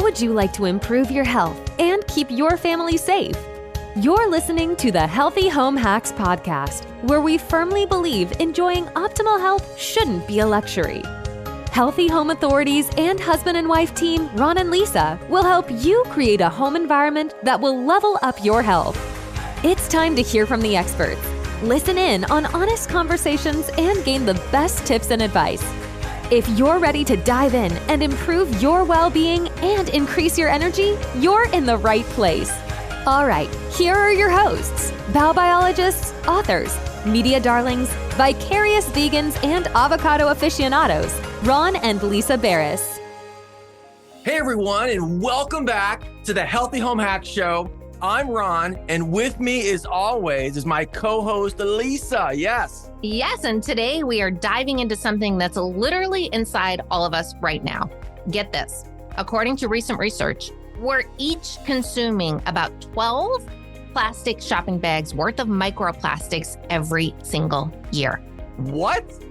How would you like to improve your health and keep your family safe? You're listening to the Healthy Home Hacks podcast, where we firmly believe enjoying optimal health shouldn't be a luxury. Healthy Home Authorities and husband and wife team Ron and Lisa will help you create a home environment that will level up your health. It's time to hear from the experts. Listen in on honest conversations and gain the best tips and advice. If you're ready to dive in and improve your well-being and increase your energy, you're in the right place. All right, here are your hosts, bowel biologists, authors, media darlings, vicarious vegans, and avocado aficionados, Ron and Lisa Barris. Hey everyone, and welcome back to the Healthy Home Hacks Show. I'm Ron, and with me as always is my co-host, Lisa. Yes, and today we are diving into something that's literally inside all of us right now. Get this. According to recent research, we're each consuming about 12 plastic shopping bags worth of microplastics every single year. What?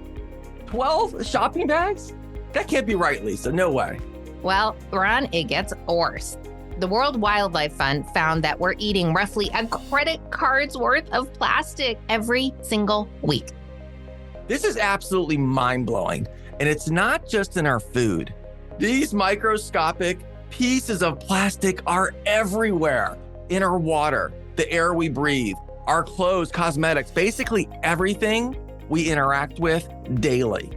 12 shopping bags? That can't be right, Lisa. No way. Well, Ron, it gets worse. The World Wildlife Fund found that we're eating roughly a credit card's worth of plastic every single week. This is absolutely mind-blowing, and it's not just in our food. These microscopic pieces of plastic are everywhere, in our water, the air we breathe, our clothes, cosmetics, basically everything we interact with daily.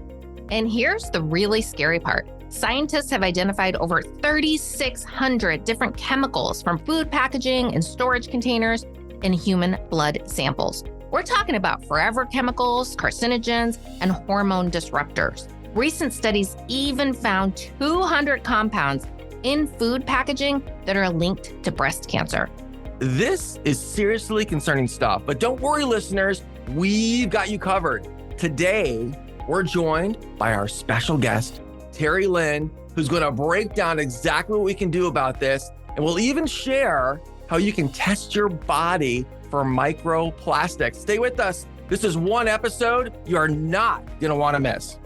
And here's the really scary part. Scientists have identified over 3,600 different chemicals from food packaging and storage containers in human blood samples. We're talking about forever chemicals, carcinogens, and hormone disruptors. Recent studies even found 200 compounds in food packaging that are linked to breast cancer. This is seriously concerning stuff, but don't worry, listeners, we've got you covered. Today, we're joined by our special guest, Teri Lynn, who's going to break down exactly what we can do about this, and we'll even share how you can test your body for microplastics. Stay with us. This is one episode you are not going to want to miss.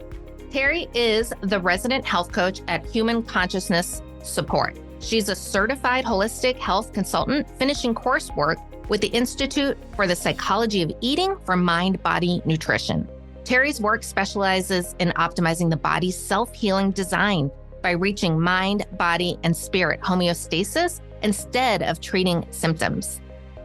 Teri is the resident health coach at Human Consciousness Support. She's a certified holistic health consultant, finishing coursework with the Institute for the Psychology of Eating for Mind-Body Nutrition. Teri's work specializes in optimizing the body's self-healing design by reaching mind, body, and spirit homeostasis instead of treating symptoms.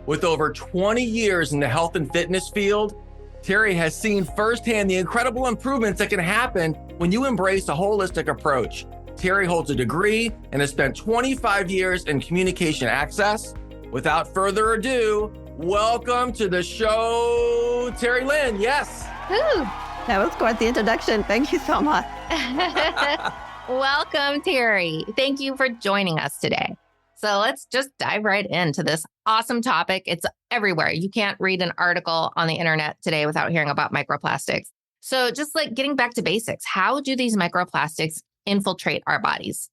With over 20 years in the health and fitness field, Teri has seen firsthand the incredible improvements that can happen when you embrace a holistic approach. Teri holds a degree and has spent 25 years in communication access. Without further ado, welcome to the show, Teri Lynn. Yes. Ooh, that was quite the introduction. Thank you so much. Welcome, Teri. Thank you for joining us today. So let's just dive right into this awesome topic. It's everywhere. You can't read an article on the internet today without hearing about microplastics. So just like getting back to basics, how do these microplastics infiltrate our bodies?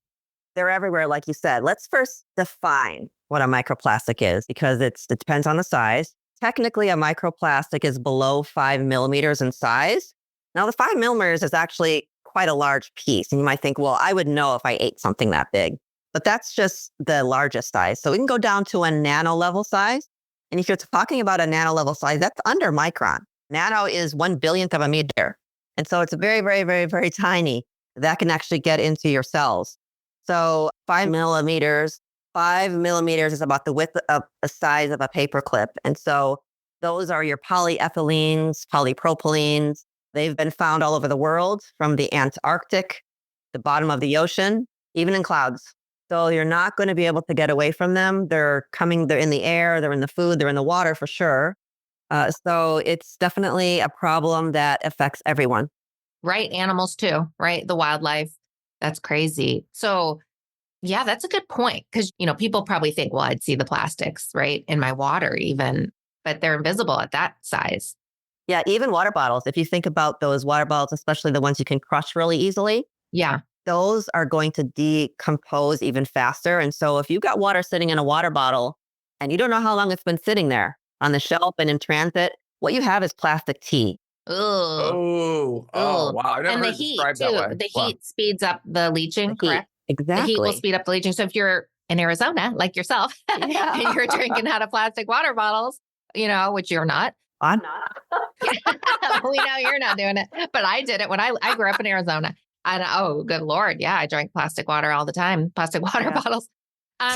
They're everywhere, like you said. Let's first define what a microplastic is, because it depends on the size. Technically, a microplastic is below 5 millimeters in size. Now, the 5 millimeters is actually quite a large piece. And you might think, well, I would know if I ate something that big. But that's just the largest size. So we can go down to a nano level size. And if you're talking about a nano level size, that's under micron. Nano is 1 billionth of a meter. And so it's very, very, very, very tiny. That can actually get into your cells. So 5 millimeters is about the width of the size of a paperclip. And so those are your polyethylenes, polypropylenes. They've been found all over the world, from the Antarctic, the bottom of the ocean, even in clouds. So you're not going to be able to get away from them. They're in the air, they're in the food, they're in the water for sure. So it's definitely a problem that affects everyone. Right. Animals too, right? The wildlife. That's crazy. So yeah, that's a good point. Because, people probably think, well, I'd see the plastics, right, in my water even, but they're invisible at that size. Yeah, even water bottles. If you think about those water bottles, especially the ones you can crush really easily. Yeah. Those are going to decompose even faster. And so if you've got water sitting in a water bottle and you don't know how long it's been sitting there on the shelf and in transit, what you have is plastic tea. Oh, wow. I never heard it described that way. The heat speeds up the leaching, correct? The heat will Exactly. speed up the leaching. So if you're in Arizona, like yourself, and you're drinking out of plastic water bottles, which you're not. I'm not. We know you're not doing it, but I did it when I grew up in Arizona. And oh, good Lord. Yeah, I drank plastic water all the time, plastic water bottles.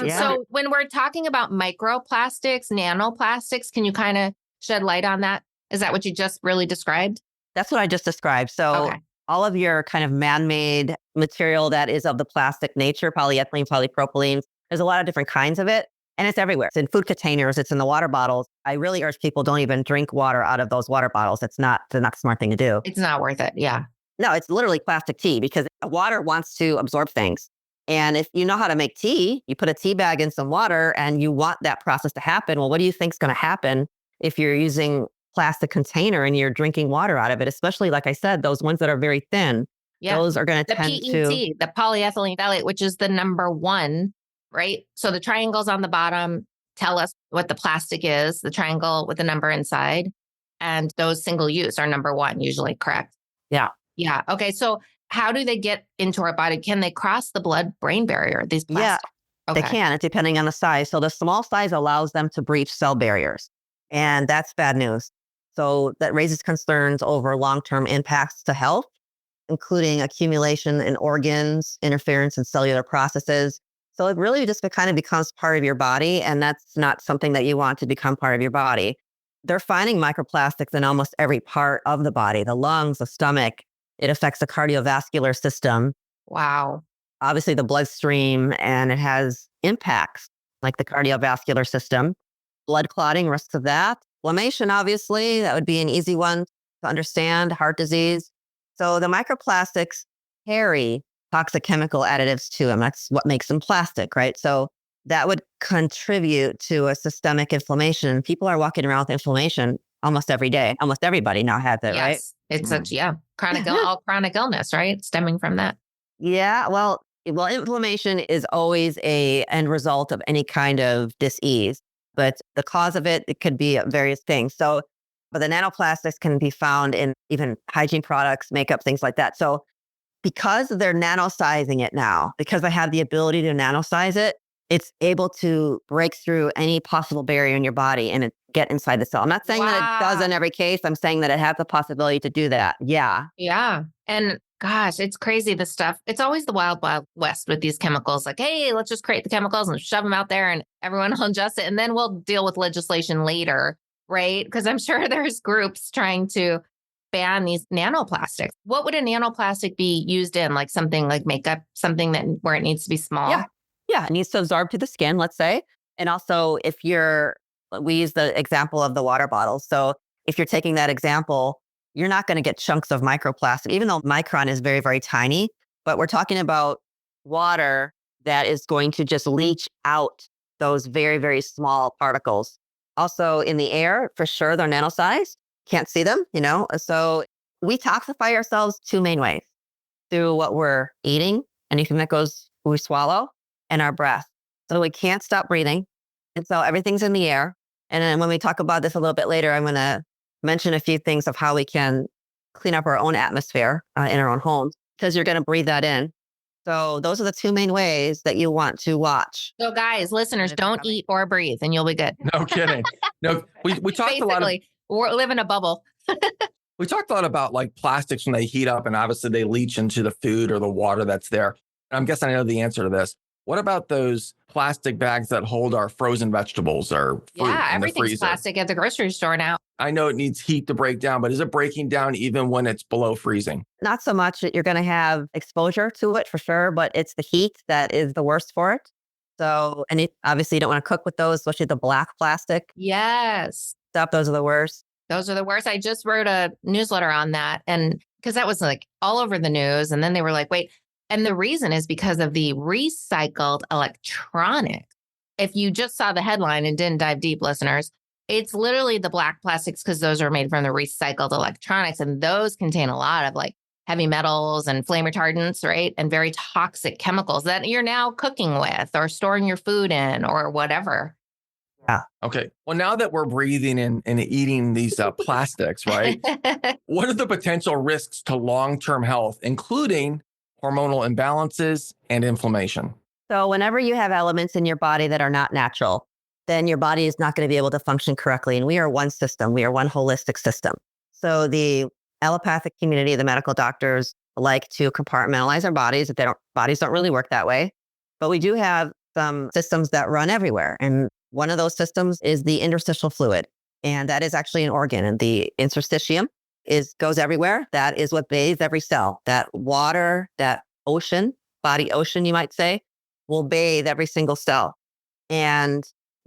So when we're talking about microplastics, nanoplastics, can you kind of shed light on that? Is that what you just really described? That's what I just described. So Okay. all of your kind of man-made material that is of the plastic nature, polyethylene, polypropylene, there's a lot of different kinds of it. And it's everywhere. It's in food containers. It's in the water bottles. I really urge people don't even drink water out of those water bottles. It's not a smart thing to do. It's not worth it. Yeah. No, it's literally plastic tea because water wants to absorb things. And if you know how to make tea, you put a tea bag in some water and you want that process to happen. Well, what do you think is going to happen if you're using plastic container and you're drinking water out of it? Especially, like I said, those ones that are very thin, those are going to tend to... the polyethylene phthalate, which is the number one, right? So the triangles on the bottom tell us what the plastic is, the triangle with the number inside. And those single use are number one, usually, correct? Yeah. Yeah. Okay. So how do they get into our body? Can they cross the blood-brain barrier, these plastics? Yeah, they can, depending on the size. So the small size allows them to breach cell barriers. And that's bad news. So that raises concerns over long-term impacts to health, including accumulation in organs, interference in cellular processes. So it really just kind of becomes part of your body. And that's not something that you want to become part of your body. They're finding microplastics in almost every part of the body, the lungs, the stomach. It affects the cardiovascular system. Wow. Obviously the bloodstream, and it has impacts like the cardiovascular system, blood clotting, risks of that. Inflammation, obviously, that would be an easy one to understand, heart disease. So the microplastics carry toxic chemical additives to them. That's what makes them plastic, right? So that would contribute to a systemic inflammation. People are walking around with inflammation almost every day. Almost everybody now has it, right? It's all chronic illness, right? Stemming from that. Yeah. Well, inflammation is always a end result of any kind of dis-ease, but the cause of it could be various things. So, but the nanoplastics can be found in even hygiene products, makeup, things like that. So because they're nanosizing it now, because they have the ability to nanosize it, it's able to break through any possible barrier in your body and get inside the cell. I'm not saying that it does in every case. I'm saying that it has the possibility to do that. Yeah. Yeah. And gosh, it's crazy, this stuff. It's always the wild, wild west with these chemicals. Like, hey, let's just create the chemicals and shove them out there and everyone will adjust it. And then we'll deal with legislation later, right? Because I'm sure there's groups trying to ban these nanoplastics. What would a nanoplastic be used in? Like something like makeup, something that where it needs to be small? Yeah. It needs to absorb to the skin, let's say. And also we use the example of the water bottles. So if you're taking that example, you're not going to get chunks of microplastic, even though micron is very, very tiny. But we're talking about water that is going to just leach out those very, very small particles. Also in the air, for sure, they're nano-sized. Can't see them, So we toxify ourselves two main ways: through what we're eating, anything that we swallow, and our breath. So we can't stop breathing. And so everything's in the air. And then when we talk about this a little bit later, I'm going to mention a few things of how we can clean up our own atmosphere in our own homes, because you're going to breathe that in. So those are the two main ways that you want to watch. So guys, listeners, don't eat or breathe and you'll be good. No kidding. No, we talked a lot of... We're living a bubble. We talked a lot about like plastics when they heat up and obviously they leach into the food or the water that's there. I'm guessing I know the answer to this. What about those plastic bags that hold our frozen vegetables or fruit in the everything's freezer? Plastic at the grocery store now. I know it needs heat to break down, but is it breaking down even when it's below freezing? Not so much that you're going to have exposure to it for sure, but it's the heat that is the worst for it. So, and obviously you don't want to cook with those, especially the black plastic. Yes. Stuff. Those are the worst. Those are the worst. I just wrote a newsletter on that. And because that was like all over the news. And then they were like, wait. And the reason is because of the recycled electronics. If you just saw the headline and didn't dive deep, listeners, it's literally the black plastics because those are made from the recycled electronics. And those contain a lot of like heavy metals and flame retardants, right? And very toxic chemicals that you're now cooking with or storing your food in or whatever. Yeah. Okay. Well, now that we're breathing and eating these plastics, right? What are the potential risks to long-term health, including hormonal imbalances, and inflammation. So whenever you have elements in your body that are not natural, then your body is not going to be able to function correctly. And we are one system. We are one holistic system. So the allopathic community, the medical doctors like to compartmentalize our bodies. Bodies don't really work that way. But we do have some systems that run everywhere. And one of those systems is the interstitial fluid. And that is actually an organ. And the interstitium goes everywhere. That is what bathes every cell. That water, that ocean, body ocean, you might say, will bathe every single cell. And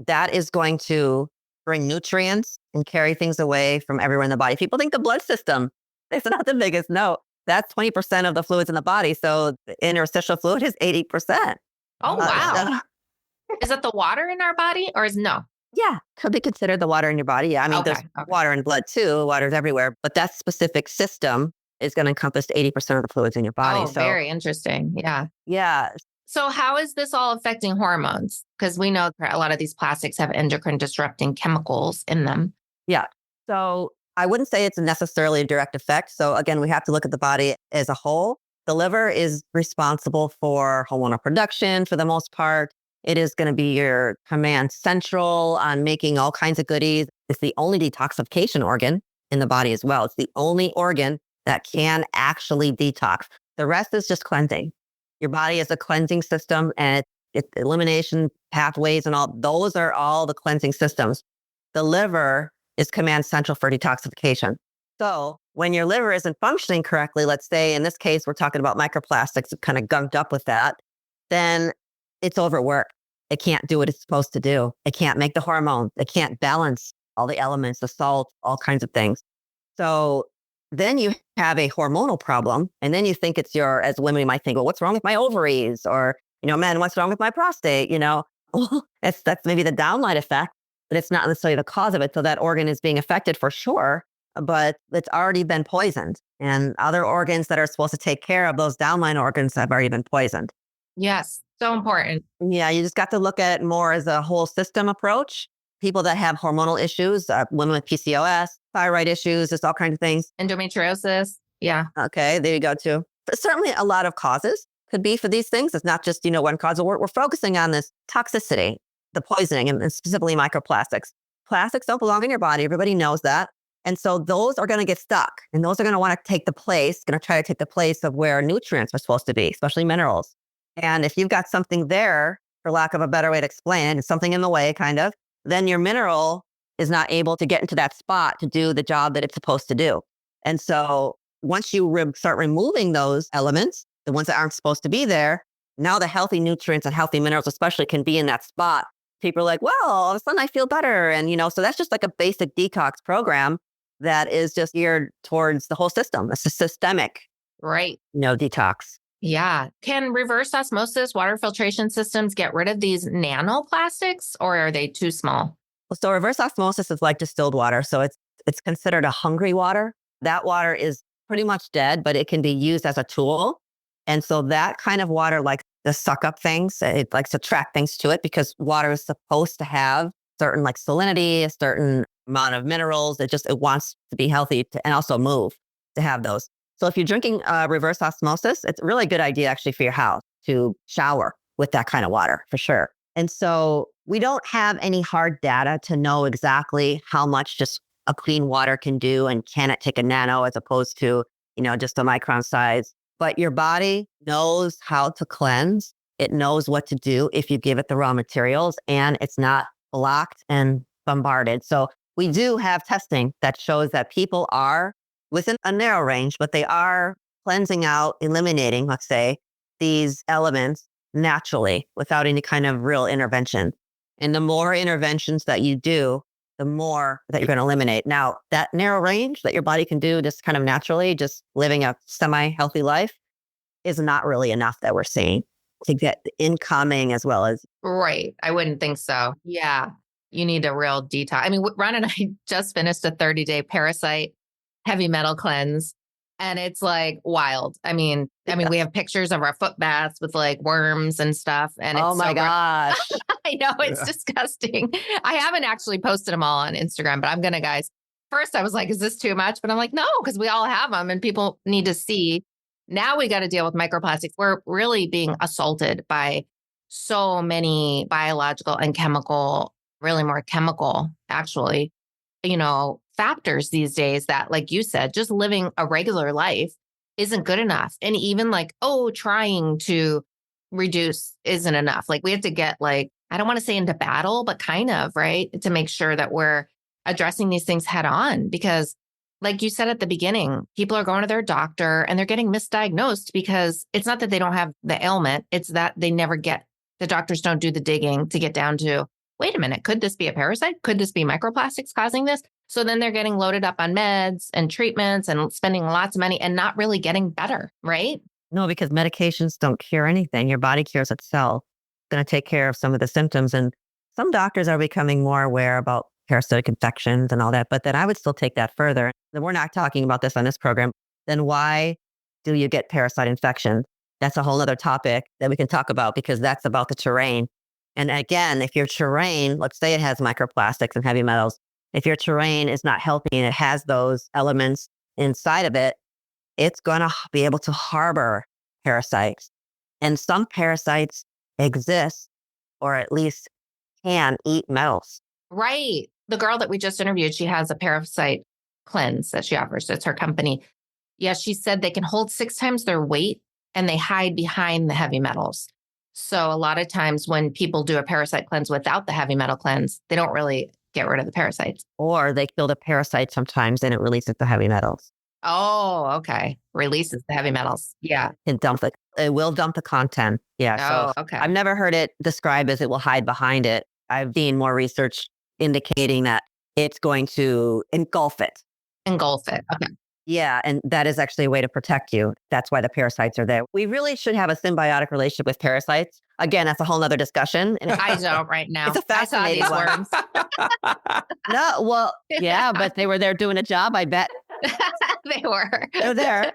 that is going to bring nutrients and carry things away from everywhere in the body. People think the blood system is not the biggest. No, that's 20% of the fluids in the body. So the interstitial fluid is 80%. Oh, wow. Is that the water in our body or is no? Yeah, could be considered the water in your body. Yeah, I mean, there's water in blood too. Water's everywhere. But that specific system is going to encompass 80% of the fluids in your body. Oh, very interesting. Yeah. Yeah. So how is this all affecting hormones? Because we know a lot of these plastics have endocrine disrupting chemicals in them. Yeah. So I wouldn't say it's necessarily a direct effect. So again, we have to look at the body as a whole. The liver is responsible for hormonal production for the most part. It is going to be your command central on making all kinds of goodies. It's the only detoxification organ in the body as well. It's the only organ that can actually detox. The rest is just cleansing. Your body is a cleansing system and it's elimination pathways and all. Those are all the cleansing systems. The liver is command central for detoxification. So when your liver isn't functioning correctly, let's say in this case, we're talking about microplastics, it's kind of gunked up with that, then it's overworked. It can't do what it's supposed to do. It can't make the hormones. It can't balance all the elements, the salt, all kinds of things. So then you have a hormonal problem. And then you think it's as women, you might think, well, what's wrong with my ovaries? Or, men, what's wrong with my prostate? That's maybe the downline effect, but it's not necessarily the cause of it. So that organ is being affected for sure, but it's already been poisoned. And other organs that are supposed to take care of those downline organs have already been poisoned. Yes. So important. Yeah, you just got to look at it more as a whole system approach. People that have hormonal issues, women with PCOS, thyroid issues, just all kinds of things. Endometriosis. Yeah. Okay, there you go too. But certainly a lot of causes could be for these things. It's not just, one cause. We're focusing on this toxicity, the poisoning, and specifically microplastics. Plastics don't belong in your body. Everybody knows that. And so those are going to get stuck. And those are going to want to try to take the place of where nutrients are supposed to be, especially minerals. And if you've got something there, for lack of a better way to explain it, something in the way, kind of, then your mineral is not able to get into that spot to do the job that it's supposed to do. And so once you start removing those elements, the ones that aren't supposed to be there, now the healthy nutrients and healthy minerals especially can be in that spot. People are like, well, all of a sudden I feel better. And, so that's just like a basic detox program that is just geared towards the whole system. It's a systemic, right? Detox. Yeah. Can reverse osmosis water filtration systems get rid of these nanoplastics or are they too small? Well, so reverse osmosis is like distilled water. So it's considered a hungry water. That water is pretty much dead, but it can be used as a tool. And so that kind of water likes to suck up things. It likes to attract things to it because water is supposed to have certain salinity, a certain amount of minerals. It wants to be healthy and also move to have those. So if you're drinking reverse osmosis, it's a really good idea actually for your house to shower with that kind of water for sure. And so we don't have any hard data to know exactly how much just a clean water can do and can it take a nano as opposed to, just a micron size. But your body knows how to cleanse. It knows what to do if you give it the raw materials and it's not blocked and bombarded. So we do have testing that shows that people are within a narrow range, but they are cleansing out, eliminating, let's say, these elements naturally without any kind of real intervention. And the more interventions that you do, the more that you're going to eliminate. Now, that narrow range that your body can do just kind of naturally, just living a semi-healthy life is not really enough that we're seeing to get the incoming as well as. Right. I wouldn't think so. Yeah. You need a real detox. I mean, Ron and I just finished a 30-day parasite heavy metal cleanse. And it's wild. I mean, we have pictures of our foot baths with worms and stuff. And oh my gosh. I know it's disgusting. I haven't actually posted them all on Instagram, but I'm going to, guys. First, I was like, is this too much? But I'm like, no, because we all have them and people need to see Now we got to deal with microplastics. We're really being assaulted by so many biological and chemical, really more chemical, actually, factors these days that, like you said, just living a regular life isn't good enough. And even trying to reduce isn't enough. Like we have to get I don't want to say into battle, but kind of, right? To make sure that we're addressing these things head on, because like you said at the beginning, people are going to their doctor and they're getting misdiagnosed because it's not that they don't have the ailment. It's that the doctors don't do the digging to get down to, wait a minute, could this be a parasite? Could this be microplastics causing this? So then they're getting loaded up on meds and treatments and spending lots of money and not really getting better, right? No, because medications don't cure anything. Your body cures itself. It's going to take care of some of the symptoms. And some doctors are becoming more aware about parasitic infections and all that. But then I would still take that further. Then we're not talking about this on this program. Then why do you get parasite infections? That's a whole other topic that we can talk about, because that's about the terrain. And again, if your terrain, let's say it has microplastics and heavy metals, if your terrain is not healthy and it has those elements inside of it, it's going to be able to harbor parasites. And some parasites exist, or at least can eat metals. Right. The girl that we just interviewed, she has a parasite cleanse that she offers. It's her company. Yeah, she said they can hold 6 times their weight and they hide behind the heavy metals. So a lot of times when people do a parasite cleanse without the heavy metal cleanse, they don't really get rid of the parasites. Or they kill the parasite sometimes and it releases the heavy metals. Oh, okay. Releases the heavy metals. Yeah. It will dump the content. Yeah. Oh, okay. I've never heard it described as it will hide behind it. I've seen more research indicating that it's going to engulf it. Engulf it. Okay. Yeah. And that is actually a way to protect you. That's why the parasites are there. We really should have a symbiotic relationship with parasites. Again, that's a whole nother discussion. And I don't right now. It's a fascinating I saw one. No, well, yeah, but they were there doing a job, I bet. They were. They're there.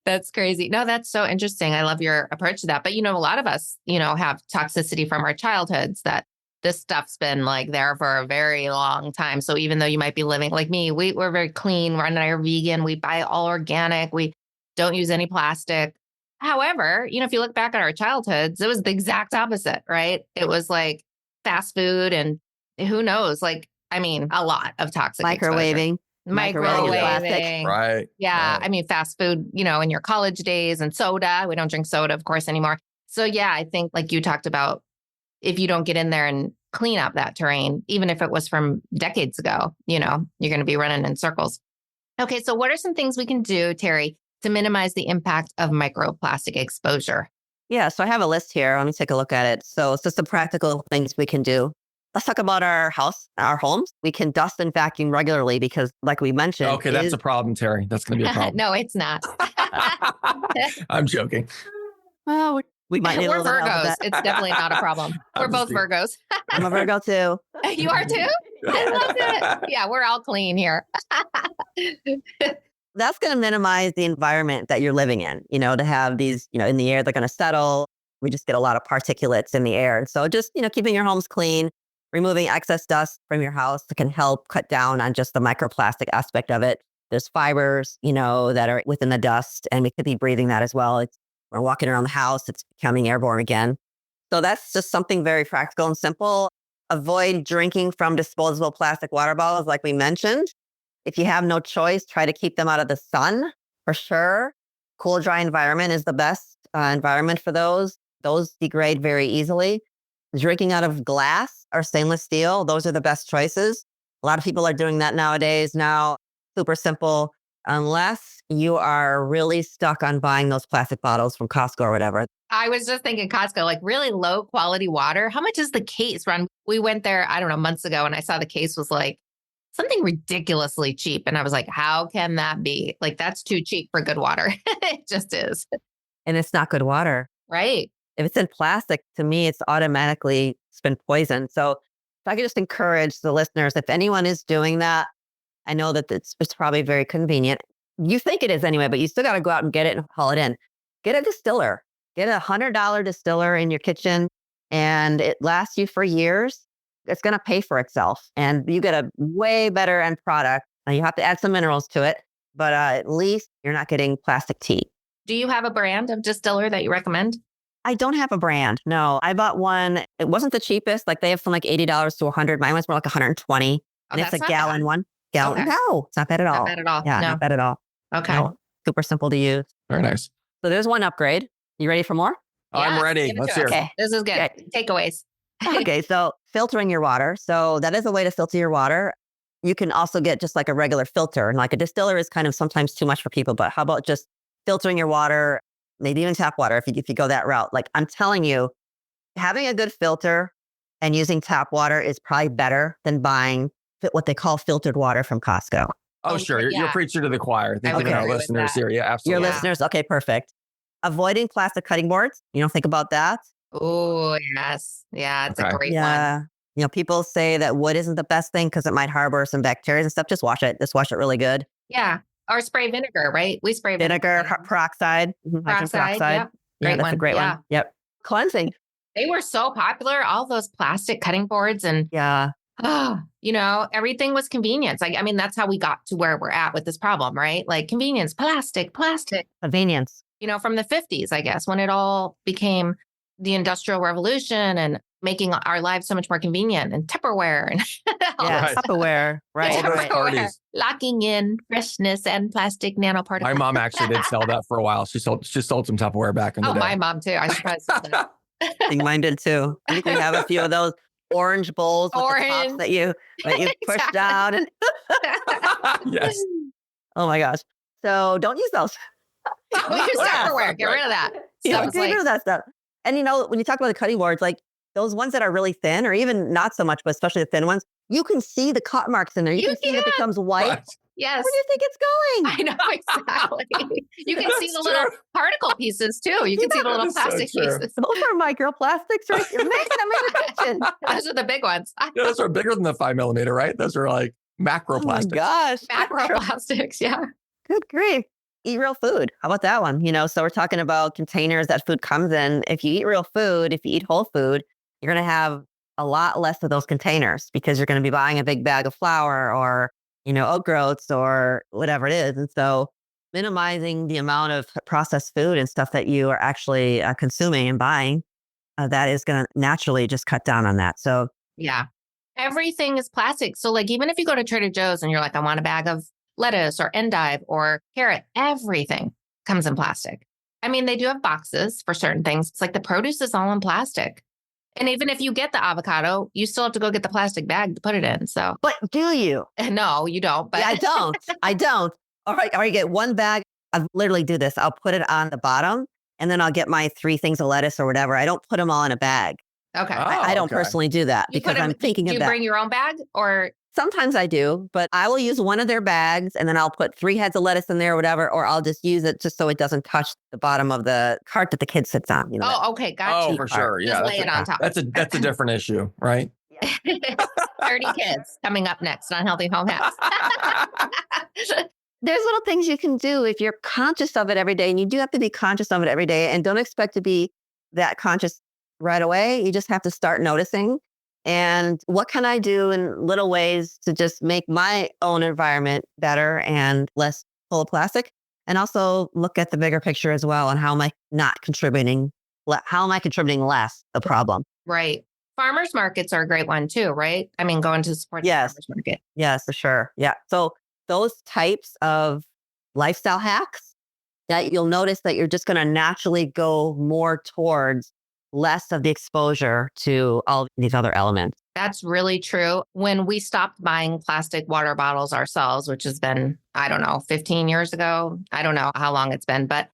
That's crazy. No, that's so interesting. I love your approach to that. But, a lot of us, have toxicity from our childhoods, that this stuff's been there for a very long time. So even though you might be living like me, we're very clean. Ron and I are vegan. We buy all organic. We don't use any plastic. However, if you look back at our childhoods, it was the exact opposite, right? It was fast food and who knows, a lot of toxic Microwaving. Microwaving. Right. Yeah. Right. I mean, fast food, in your college days, and soda. We don't drink soda, of course, anymore. So yeah, I think like you talked about, if you don't get in there and clean up that terrain, even if it was from decades ago, you're going to be running in circles. Okay. So what are some things we can do, Teri, to minimize the impact of microplastic exposure? Yeah. So I have a list here. Let me take a look at it. So it's just some practical things we can do. Let's talk about our homes. We can dust and vacuum regularly because, like we mentioned. Okay, that's a problem, Teri. That's going to be a problem. No, it's not. I'm joking. Well, we might need a We're little help with Virgos. that. It's definitely not a problem. We're both Virgos. I'm a Virgo too. You are too? I love it. Yeah, we're all clean here. That's going to minimize the environment that you're living in, to have these, in the air, they're going to settle. We just get a lot of particulates in the air. And so just, keeping your homes clean, removing excess dust from your house can help cut down on just the microplastic aspect of it. There's fibers, that are within the dust, and we could be breathing that as well. We're walking around the house, it's becoming airborne again. So that's just something very practical and simple. Avoid drinking from disposable plastic water bottles, like we mentioned. If you have no choice, try to keep them out of the sun for sure. Cool, dry environment is the best environment for those. Those degrade very easily. Drinking out of glass or stainless steel, those are the best choices. A lot of people are doing that nowadays. Now, super simple, unless you are really stuck on buying those plastic bottles from Costco or whatever. I was just thinking Costco, really low quality water. How much is the case, Ron? We went there, I don't know, months ago, and I saw the case was something ridiculously cheap. And I was like, how can that be? That's too cheap for good water. It just is. And it's not good water. Right. If it's in plastic, to me, it's automatically been poisoned. So if I could just encourage the listeners, if anyone is doing that, I know that it's probably very convenient. You think it is anyway, but you still got to go out and get it and haul it in. Get a distiller. Get $100 distiller in your kitchen, and it lasts you for years. It's going to pay for itself, and you get a way better end product. Now you have to add some minerals to it, but at least you're not getting plastic tea. Do you have a brand of distiller that you recommend? I don't have a brand. No, I bought one. It wasn't the cheapest. Like they have from like $80 to 100. Mine was more like 120. Oh, And it's a that's not gallon bad. one. Gallon. Okay. No, it's not bad at all. Not bad at all. Yeah, No. not bad at all. Okay. No, super simple to use. Very nice. So there's one upgrade. You ready for more? I'm Yes, ready. give it Let's to hear us. it. Okay. This is good. Okay. Takeaways. Okay, so filtering your water. So that is a way to filter your water. You can also get just like a regular filter. And like a distiller is kind of sometimes too much for people, but how about just filtering your water, maybe even tap water if you go that route. Like I'm telling you, having a good filter and using tap water is probably better than buying what they call filtered water from Costco. Oh, sure. You're yeah. preaching to the choir. I would Thinking our agree with listeners that. here. Yeah, absolutely. Your Yeah. listeners, okay, perfect. Avoiding plastic cutting boards. You don't think about that? Oh, yes. Yeah, it's Okay. a great one. Yeah. You know, people say that wood isn't the best thing because it might harbor some bacteria and stuff. Just wash it. Just wash it really good. Yeah. Or spray vinegar, right? We spray Vinegar, vinegar. peroxide. Hydrogen Peroxide, peroxide. yep. Yeah, Great that's a one. great Yeah. one. Yep. Cleansing. They were so popular, all those plastic cutting boards and Yeah. everything was convenience. Like, I mean, that's how we got to where we're at with this problem, right? Like convenience, plastic, Convenience. from the 50s, I guess, when it all became the Industrial Revolution and making our lives so much more convenient and Tupperware and all Yeah. Right. Tupperware. Right. All those right. parties. locking in freshness and plastic nanoparticles. My mom actually did sell that for a while. She sold some Tupperware back in the Oh, day. my mom too. I should probably say that. I think mine did too. I think we have a few of those orange bowls with the tops Orange. that you push Exactly. down. And Yes. oh my gosh. So don't use those. We use Tupperware. Get rid of that. Yeah, Stuff is get rid like, of that stuff. And when you talk about the cutting boards, like those ones that are really thin, or even not so much, but especially the thin ones, you can see the cut marks in there. You You can see it can. becomes white. Right. yes. Where do you think it's going? I know exactly. You can see That's the little true. particle pieces too. You can see the little That is so plastic true. pieces. Those are microplastics, right? You're making them in the kitchen. Those are the big ones. Yeah, those are bigger than the 5mm, right? Those are like Oh my macroplastics. gosh. Macroplastics. Yeah. Good grief. Eat real food. How about that one? So we're talking about containers that food comes in. If you eat real food, if you eat whole food, you're going to have a lot less of those containers because you're going to be buying a big bag of flour or, oat groats or whatever it is. And so minimizing the amount of processed food and stuff that you are actually consuming and buying, that is going to naturally just cut down on that. So Yeah. Everything is plastic. So like, even if you go to Trader Joe's and you're like, I want a bag of lettuce or endive or carrot, everything comes in plastic. I mean, they do have boxes for certain things. It's like the produce is all in plastic. And even if you get the avocado, you still have to go get the plastic bag to put it in. So but do you? no, you don't. But Yeah, I don't. I don't. All right. Or you get one bag. I literally do this. I'll put it on the bottom and then I'll get my 3 things of lettuce or whatever. I don't put them all in a bag. okay. Oh, I don't okay. personally do that You put because I'm 'em- thinking do of you that. bring your own bag or Sometimes I do, but I will use one of their bags and then I'll put 3 heads of lettuce in there or whatever, or I'll just use it just so it doesn't touch the bottom of the cart that the kid sits on. that- oh, okay, gotcha. Oh, for sure. Yeah. Just lay it on top. That's a different issue, right? 30 kids coming up next on Healthy Home Hacks. There's little things you can do if you're conscious of it every day, and you do have to be conscious of it every day, and don't expect to be that conscious right away. You just have to start noticing. And what can I do in little ways to just make my own environment better and less full of plastic? And also look at the bigger picture as well. And how am I not contributing? How am I contributing less the problem? Right. Farmers markets are a great one too, right? I mean, going to support the Yes. farmers market. Yes, for sure. Yeah. So those types of lifestyle hacks that you'll notice that you're just going to naturally go more towards less of the exposure to all these other elements. That's really true. When we stopped buying plastic water bottles ourselves, which has been, 15 years ago. I don't know how long it's been, but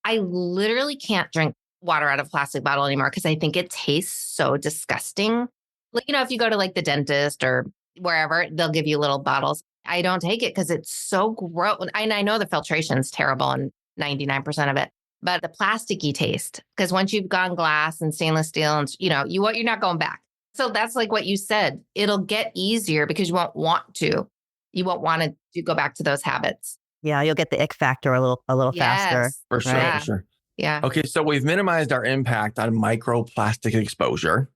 I literally can't drink water out of a plastic bottle anymore because I think it tastes so disgusting. Like, if you go to like the dentist or wherever, they'll give you little bottles. I don't take it because it's so gross. And I know the filtration is terrible and 99% of it. But the plasticky taste, because once you've gone glass and stainless steel and, you're not going back. So that's like what you said. It'll get easier because you won't want to. You won't want to go back to those habits. Yeah, you'll get the ick factor a little faster. Yes. For sure. Yeah. For sure. Yeah. Okay. So we've minimized our impact on microplastic exposure.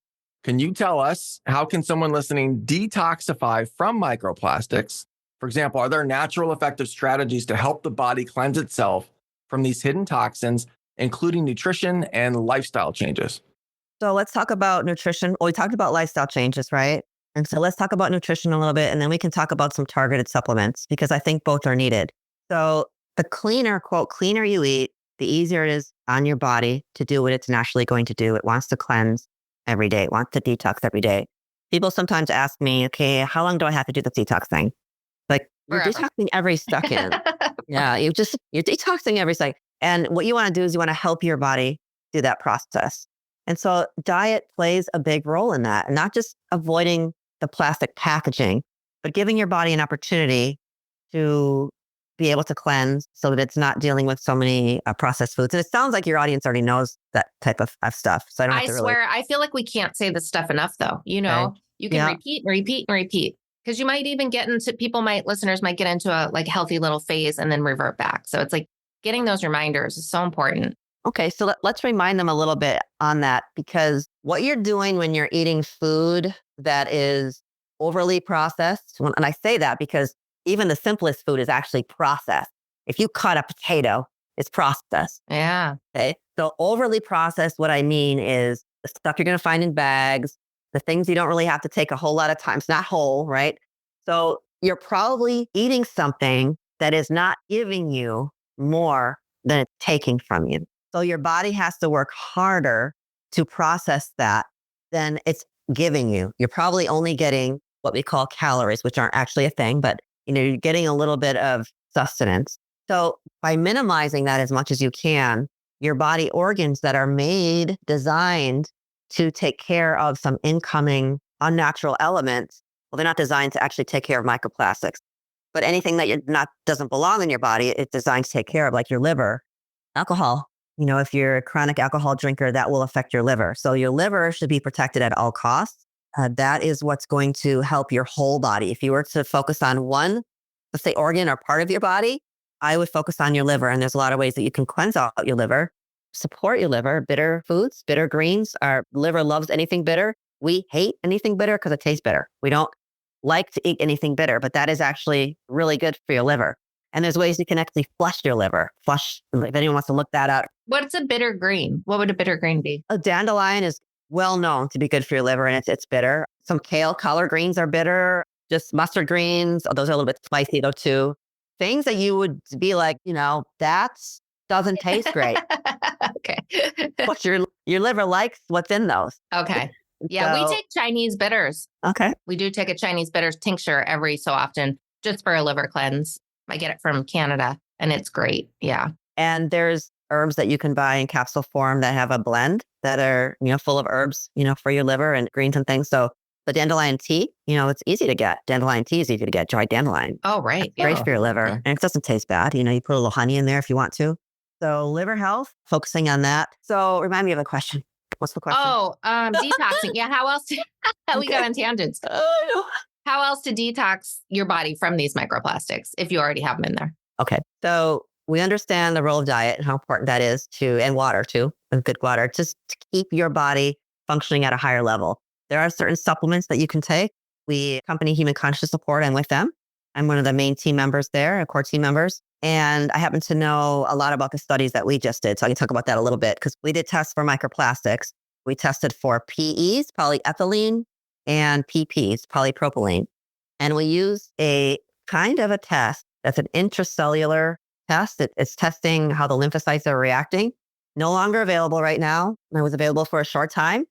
Can you tell us how can someone listening detoxify from microplastics? For example, are there natural effective strategies to help the body cleanse itself from these hidden toxins, including nutrition and lifestyle changes? So let's talk about nutrition. Well, we talked about lifestyle changes, right? And so let's talk about nutrition a little bit, and then we can talk about some targeted supplements because I think both are needed. So the cleaner, quote, cleaner you eat, the easier it is on your body to do what it's naturally going to do. It wants to cleanse every day. It wants to detox every day. People sometimes ask me, okay, how long do I have to do this detox thing? Like, you're detoxing every second. Yeah, you're detoxing every second. And what you want to do is you want to help your body do that process. And so diet plays a big role in that, and not just avoiding the plastic packaging, but giving your body an opportunity to be able to cleanse so that it's not dealing with so many processed foods. And it sounds like your audience already knows that type of stuff. So I don't have to swear, I feel like we can't say this stuff enough though. You know, you can repeat and repeat and repeat. Because you might even get into, listeners might get into a like healthy little phase and then revert back. So it's like getting those reminders is so important. Okay, so let's remind them a little bit on that, because what you're doing when you're eating food that is overly processed, and I say that because even the simplest food is actually processed. If you cut a potato, it's processed. Yeah. Okay, so overly processed, what I mean is the stuff you're going to find in bags, the things you don't really have to take a whole lot of time. It's not whole, right? So you're probably eating something that is not giving you more than it's taking from you. So your body has to work harder to process that than it's giving you. You're probably only getting what we call calories, which aren't actually a thing, but you're getting a little bit of sustenance. So by minimizing that as much as you can, your body organs that are designed to take care of some incoming unnatural elements, well, they're not designed to actually take care of microplastics. But anything that doesn't belong in your body, it's designed to take care of, like your liver. Alcohol. If you're a chronic alcohol drinker, that will affect your liver. So your liver should be protected at all costs. That is what's going to help your whole body. If you were to focus on one, let's say organ or part of your body, I would focus on your liver. And there's a lot of ways that you can cleanse out your liver, support your liver. Bitter foods, bitter greens. Our liver loves anything bitter. We hate anything bitter because it tastes bitter. We don't like to eat anything bitter, but that is actually really good for your liver. And there's ways you can actually flush your liver. If anyone wants to look that up. What's a bitter green? What would a bitter green be? A dandelion is well known to be good for your liver, and it's bitter. Some kale, collard greens are bitter. Just mustard greens, those are a little bit spicy though too. Things that you would be like, that doesn't taste great. Okay. But your liver likes what's in those. Okay. Yeah, we take Chinese bitters. Okay. We do take a Chinese bitters tincture every so often just for a liver cleanse. I get it from Canada and it's great. Yeah. And there's herbs that you can buy in capsule form that have a blend that are, full of herbs, for your liver and greens and things. So the dandelion tea, it's easy to get. Dandelion tea is easy to get. Dried dandelion. Oh, right. Great for your liver. Okay. And it doesn't taste bad. You put a little honey in there if you want to. So liver health, focusing on that. So remind me of a question. What's the question? Oh, detoxing. Yeah. How else? We got on tangents. How else to detox your body from these microplastics if you already have them in there? Okay. So we understand the role of diet and how important that is and water too, and good water, just to keep your body functioning at a higher level. There are certain supplements that you can take. We company Human Conscious Support. I'm with them. I'm one of the main team members there, core team members. And I happen to know a lot about the studies that we just did. So I can talk about that a little bit because we did tests for microplastics. We tested for PEs, polyethylene, and PPs, polypropylene. And we use a kind of a test that's an intracellular test. It's testing how the lymphocytes are reacting. No longer available right now. It was available for a short time.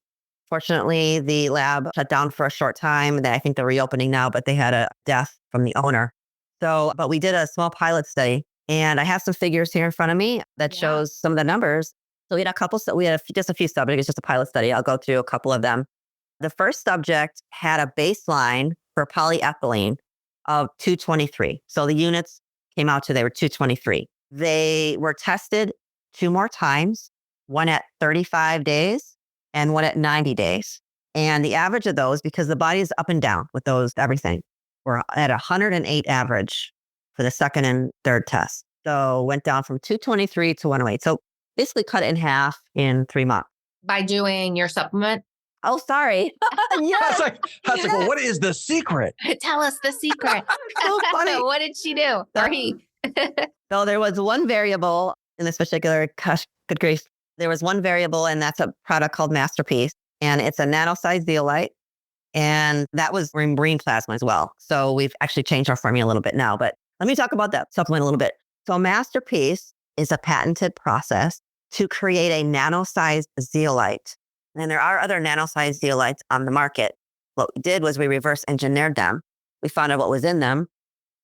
Fortunately, the lab shut down for a short time. And I think they're reopening now, but they had a death from the owner. So, but we did a small pilot study, and I have some figures here in front of me that shows some of the numbers. So we had just a few subjects. It's just a pilot study. I'll go through a couple of them. The first subject had a baseline for polyethylene of 223. So the units came out they were 223. They were tested 2 more times, one at 35 days and one at 90 days. And the average of those, because the body is up and down with those, everything, we're at 108 average for the second and third test. So went down from 223 to 108. So basically cut it in half in 3 months. By doing your supplement? Oh, sorry. Yes. That's like, well, what is the secret? Tell us the secret. So funny. What did she do? Or he? So there was one variable in this particular, gosh, good grief. There was one variable, and that's a product called Masterpiece. And it's a nano-sized zeolite. And that was marine plasma as well. So we've actually changed our formula a little bit now. But let me talk about that supplement a little bit. So Masterpiece is a patented process to create a nano-sized zeolite. And there are other nano-sized zeolites on the market. What we did was we reverse engineered them. We found out what was in them,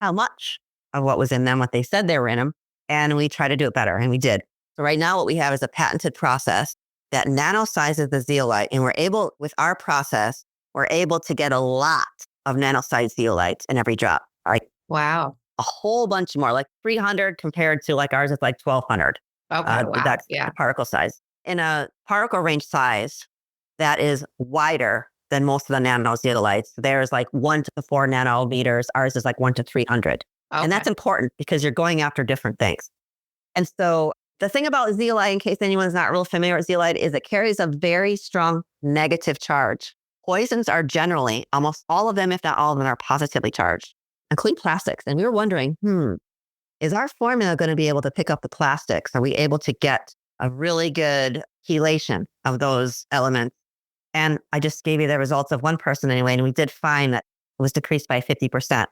how much of what was in them, what they said they were in them, and we tried to do it better, and we did. So right now what we have is a patented process that nano-sizes the zeolite, and we're able, with our process, we're able to get a lot of nano-sized zeolites in every drop. All right. Wow. A whole bunch more, like 300 compared to like ours is like 1,200. Okay. Wow. That's Yeah. the particle size. In a particle range size that is wider than most of the nano zeolites, there's like 1 to 4 nanometers. Ours is like 1 to 300. Okay. And that's important because you're going after different things. And so the thing about zeolite, in case anyone's not real familiar with zeolite, is it carries a very strong negative charge. Poisons are generally, almost all of them, if not all of them, are positively charged, including plastics. And we were wondering, is our formula going to be able to pick up the plastics? Are we able to get a really good chelation of those elements? And I just gave you the results of one person anyway, and we did find that it was decreased by 50%.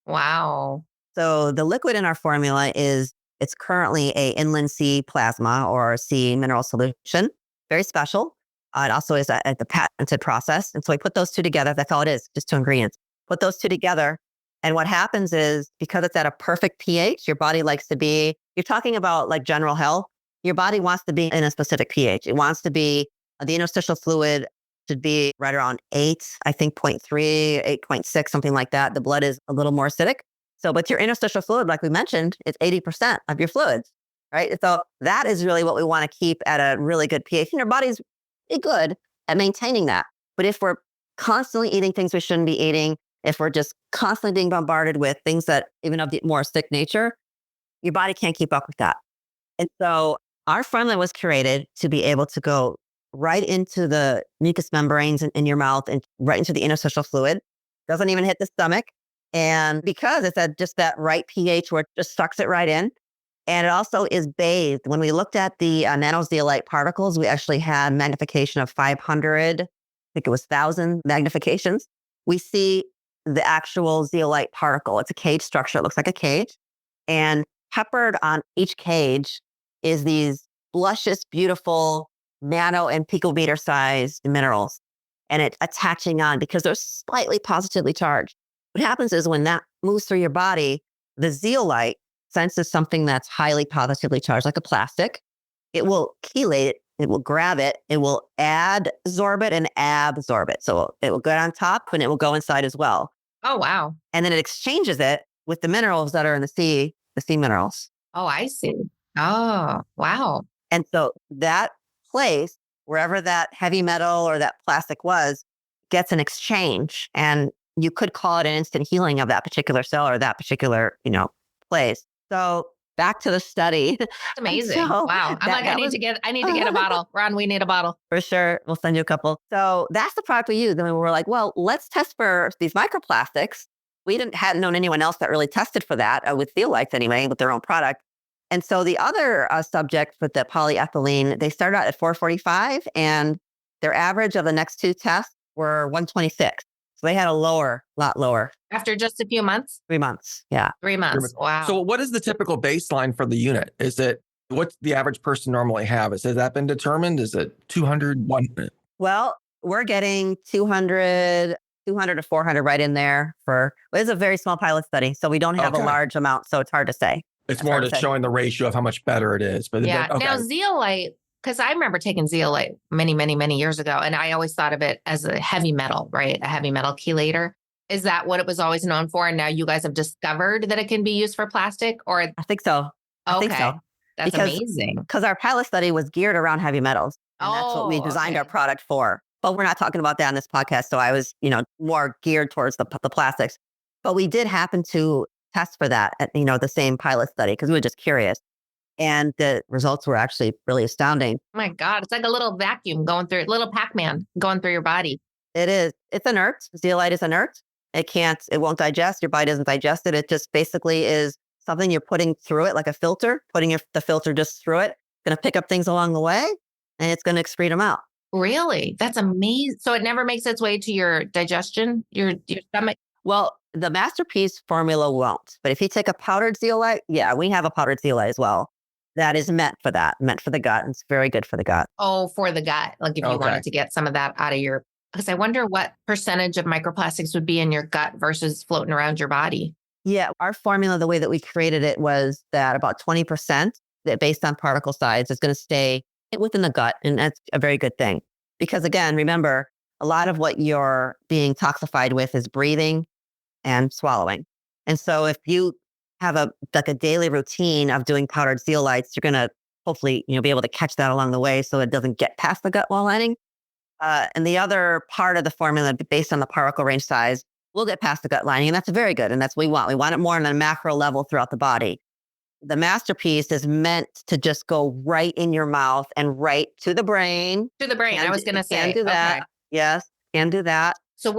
Wow. So the liquid in our formula it's currently a inland sea plasma or sea mineral solution, very special. It also is a patented process. And so we put those two together. That's all it is, just 2 ingredients. Put those two together. And what happens is, because it's at a perfect pH, your body likes to be, you're talking about like general health, your body wants to be in a specific pH. It wants to be, the interstitial fluid should be right around 8, I think 0.3, 8.6, something like that. The blood is a little more acidic. So, but your interstitial fluid, like we mentioned, it's 80% of your fluids, right? So that is really what we want to keep at a really good pH. And your body's pretty good at maintaining that. But if we're constantly eating things we shouldn't be eating, if we're just constantly being bombarded with things that even of the more acidic nature, your body can't keep up with that. And so our formula was created to be able to go right into the mucous membranes in your mouth and right into the interstitial fluid. Doesn't even hit the stomach. And because it's at just that right pH where it just sucks it right in. And it also is bathed. When we looked at the nanozeolite particles, we actually had magnification of 500, I think it was 1,000 magnifications. We see the actual zeolite particle. It's a cage structure. It looks like a cage. And peppered on each cage is these luscious, beautiful nano and picometer sized minerals. And it's attaching on because they're slightly positively charged. What happens is when that moves through your body, the zeolite senses something that's highly positively charged, like a plastic. It will chelate it. It will grab it. It will adsorb it and absorb it. So it will go on top and it will go inside as well. Oh, wow. And then it exchanges it with the minerals that are in the sea minerals. Oh, I see. Oh, wow. And so that place, wherever that heavy metal or that plastic was, gets an exchange. And you could call it an instant healing of that particular cell or that particular, place. So back to the study. It's amazing. So Wow. I'm like, I need to get a bottle. Ron, we need a bottle. For sure. We'll send you a couple. So that's the product we used. And we were like, well, let's test for these microplastics. We hadn't known anyone else that really tested for that with zeolites anyway, with their own product. And so the other subject with the polyethylene, they started out at 445 and their average of the next 2 tests were 126. So they had a lot lower. After just a few months? 3 months. Yeah. 3 months. Wow. So what is the typical baseline for the unit? What's the average person normally have? Has that been determined? Is it 200, 100? Well, we're getting 200 to 400 right in there it's a very small pilot study. So we don't have a large amount. So it's hard to say. It's more just showing the ratio of how much better it is. But yeah. Now zeolite, because I remember taking zeolite many, many, many years ago. And I always thought of it as a heavy metal, right? A heavy metal chelator. Is that what it was always known for? And now you guys have discovered that it can be used for plastic? Or I think so. I think so. That's amazing. Because our pilot study was geared around heavy metals. And that's what we designed our product for. But we're not talking about that in this podcast. So I was, more geared towards the plastics. But we did happen to test for that at, the same pilot study because we were just curious. And the results were actually really astounding. Oh my God. It's like a little vacuum little Pac-Man going through your body. It is. It's inert. Zeolite is inert. It won't digest. Your body doesn't digest it. It just basically is something you're putting through it, like a filter, the filter just through it, going to pick up things along the way, and it's going to excrete them out. Really? That's amazing. So it never makes its way to your digestion, your stomach? Well, the Masterpiece formula won't. But if you take a powdered zeolite, yeah, we have a powdered zeolite as well. That is meant for that, meant for the gut. It's very good for the gut. Oh, for the gut. Like if you wanted to get some of that out of your, because I wonder what percentage of microplastics would be in your gut versus floating around your body. Yeah, our formula, the way that we created it was that about 20% that based on particle size is going to stay within the gut. And that's a very good thing. Because again, remember, a lot of what you're being toxified with is breathing and swallowing. And so if you have a daily routine of doing powdered zeolites, you're going to hopefully, be able to catch that along the way so it doesn't get past the gut wall lining. And the other part of the formula based on the particle range size will get past the gut lining. And that's very good. And that's what we want. We want it more on a macro level throughout the body. The Masterpiece is meant to just go right in your mouth and right to the brain. To the brain. I was going to say. Can do that. Okay. Yes, can do that. So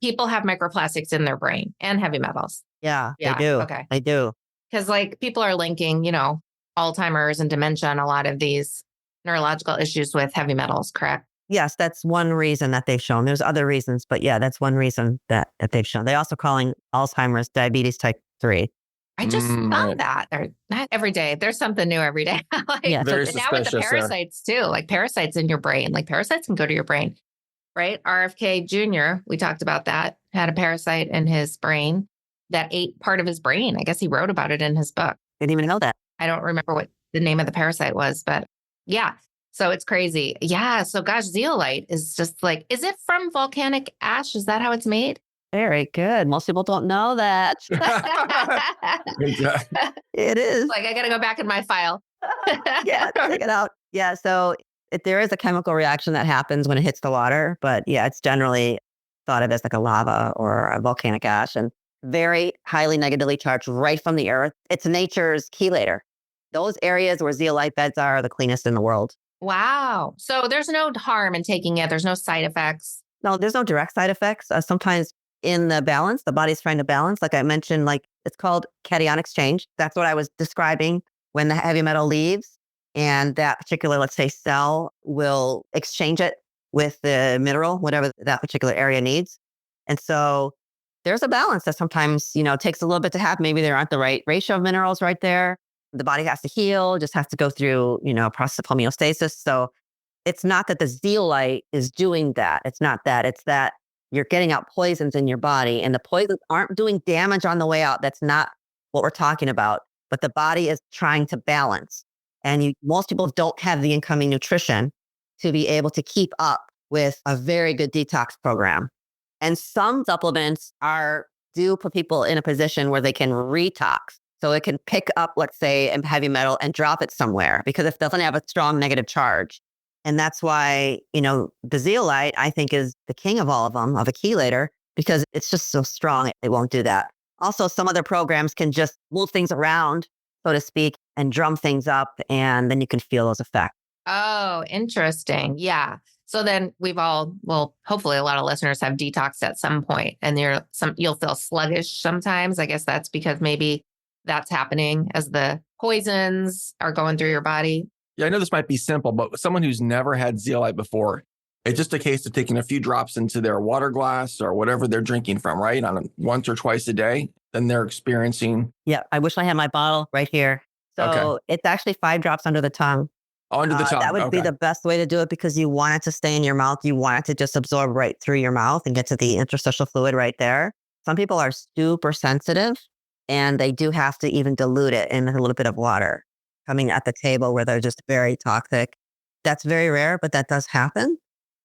people have microplastics in their brain and heavy metals. Yeah, they do. Okay. They do. Because people are linking, Alzheimer's and dementia and a lot of these neurological issues with heavy metals, correct? Yes, that's one reason that they've shown. There's other reasons, but yeah, that's one reason that they've shown. They also calling Alzheimer's diabetes type 3. I just found that. Or not every day. There's something new every day. Very now with the parasites too, like parasites in your brain, like parasites can go to your brain, right? RFK Jr., we talked about that, had a parasite in his brain that ate part of his brain. I guess he wrote about it in his book. Didn't even know that. I don't remember what the name of the parasite was, but yeah. So it's crazy. Yeah. So gosh, zeolite is just is it from volcanic ash? Is that how it's made? Very good. Most people don't know that. It is. I got to go back in my file. Yeah, check it out. Yeah. So there is a chemical reaction that happens when it hits the water, but yeah, it's generally thought of as a lava or a volcanic ash and very highly negatively charged right from the earth. It's nature's chelator. Those areas where zeolite beds are the cleanest in the world. Wow. So there's no harm in taking it. There's no side effects. No, there's no direct side effects. Sometimes in the balance, the body's trying to balance. Like I mentioned, it's called cation exchange. That's what I was describing when the heavy metal leaves and that particular, let's say, cell will exchange it with the mineral, whatever that particular area needs. And so there's a balance that sometimes, takes a little bit to happen. Maybe there aren't the right ratio of minerals right there. The body has to heal, just has to go through, a process of homeostasis. So it's not that the zeolite is doing that. It's not that. It's that you're getting out poisons in your body and the poisons aren't doing damage on the way out. That's not what we're talking about. But the body is trying to balance. And most people don't have the incoming nutrition to be able to keep up with a very good detox program. And some supplements do put people in a position where they can retox. So it can pick up, let's say, a heavy metal and drop it somewhere because it doesn't have a strong negative charge. And that's why, the zeolite, I think, is the king of all of them, of a chelator, because it's just so strong, it won't do that. Also, some other programs can just move things around, so to speak, and drum things up, and then you can feel those effects. Oh, interesting. Yeah. So then hopefully a lot of listeners have detoxed at some point, and you'll feel sluggish sometimes. I guess that's because maybe that's happening as the poisons are going through your body. Yeah, I know this might be simple, but someone who's never had zeolite before, it's just a case of taking a few drops into their water glass or whatever they're drinking from, right? Once or twice a day, then they're experiencing. Yeah, I wish I had my bottle right here. So It's actually 5 drops under the tongue. Under the tongue. That would be the best way to do it because you want it to stay in your mouth. You want it to just absorb right through your mouth and get to the interstitial fluid right there. Some people are super sensitive and they do have to even dilute it in a little bit of water coming at the table where they're just very toxic. That's very rare, but that does happen.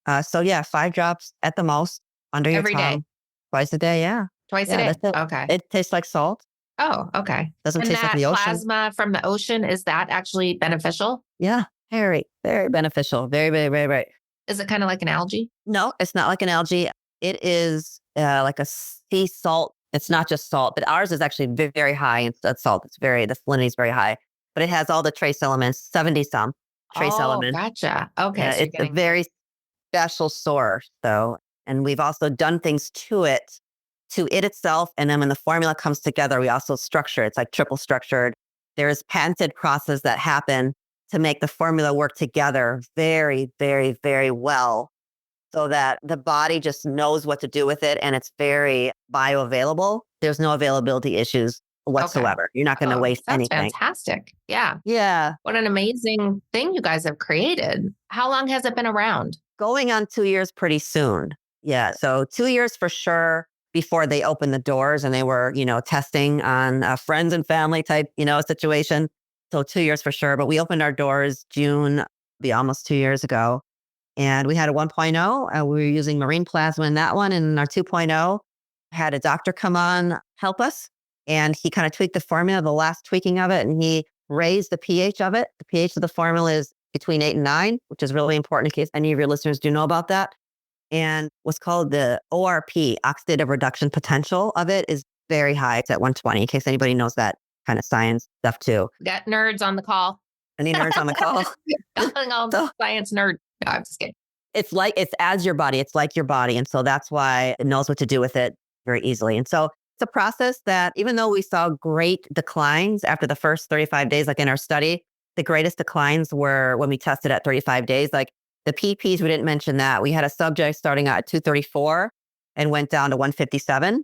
5 drops at the most under your tongue. Every day? Twice a day, yeah. Twice a day? Okay. It tastes like salt. Oh, okay. Doesn't taste like the ocean. Plasma from the ocean, is that actually beneficial? Yeah, very, very beneficial. Very, very, very, very. Is it kind of like an algae? No, it's not like an algae. It is like a sea salt. It's not just salt, but ours is actually very, very high in salt. The salinity is very high, but it has all the trace elements, 70 some trace elements. Gotcha. Okay. So it's a very special source though. And we've also done things to it to it itself. And then when the formula comes together, we also structure. It's like triple structured. There's patented processes that happen to make the formula work together very, very, very well so that the body just knows what to do with it and it's very bioavailable. There's no availability issues whatsoever. You're not going to waste that's anything. Fantastic. Yeah. Yeah. What an amazing thing you guys have created. How long has it been around? Going on 2 years pretty soon. Yeah. So 2 years for sure before they opened the doors and they were, testing on a friends and family type, situation. So 2 years for sure. But we opened our doors June, be almost 2 years ago. And we had a 1.0. We were using marine plasma in that one. And our 2.0 had a doctor come on, help us. And he kind of tweaked the formula, the last tweaking of it. And he raised the pH of it. The pH of the formula is between 8 and 9, which is really important in case any of your listeners do know about that. And what's called the ORP, oxidative reduction potential of it, is very high. It's at 120, in case anybody knows that kind of science stuff too. Got nerds on the call. Any nerds on the call? Science nerd. No, I'm just kidding. It's as your body. It's like your body. And so that's why it knows what to do with it very easily. And so it's a process that even though we saw great declines after the first 35 days, like in our study, the greatest declines were when we tested at 35 days. Like the PPs, we didn't mention that. We had a subject starting out at 234 and went down to 157.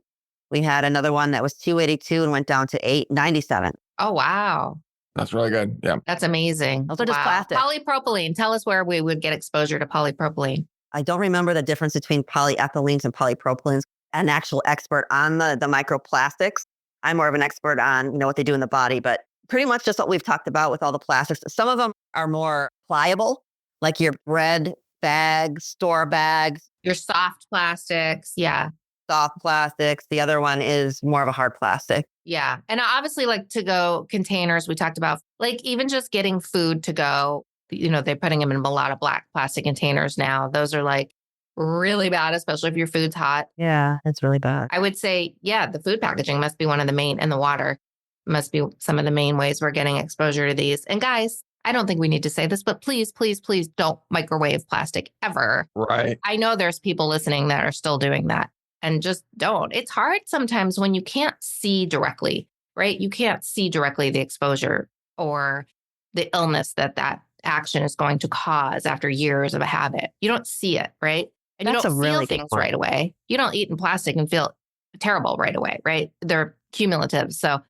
We had another one that was 282 and went down to 897. Oh, wow. That's really good. Yeah. That's amazing. Those are just plastic. Polypropylene. Tell us where we would get exposure to polypropylene. I don't remember the difference between polyethylenes and polypropylenes. An actual expert on the microplastics. I'm more of an expert on, what they do in the body, but pretty much just what we've talked about with all the plastics. Some of them are more pliable, like your bread bags, store bags. Your soft plastics. Yeah. Soft plastics. The other one is more of a hard plastic. Yeah. And obviously like to-go containers we talked about, like even just getting food to go, they're putting them in a lot of black plastic containers now. Those are like really bad, especially if your food's hot. Yeah, it's really bad. I would say, the food packaging must be one of the main, and the water must be some of the main ways we're getting exposure to these. And guys, I don't think we need to say this, but please, please, please don't microwave plastic ever. Right. I know there's people listening that are still doing that. And just don't. It's hard sometimes when you can't see directly, right? You can't see directly the exposure or the illness that action is going to cause after years of a habit. You don't see it, right? And That's you don't a really feel good things point. right away. You don't eat in plastic and feel terrible right away, right? They're cumulative. So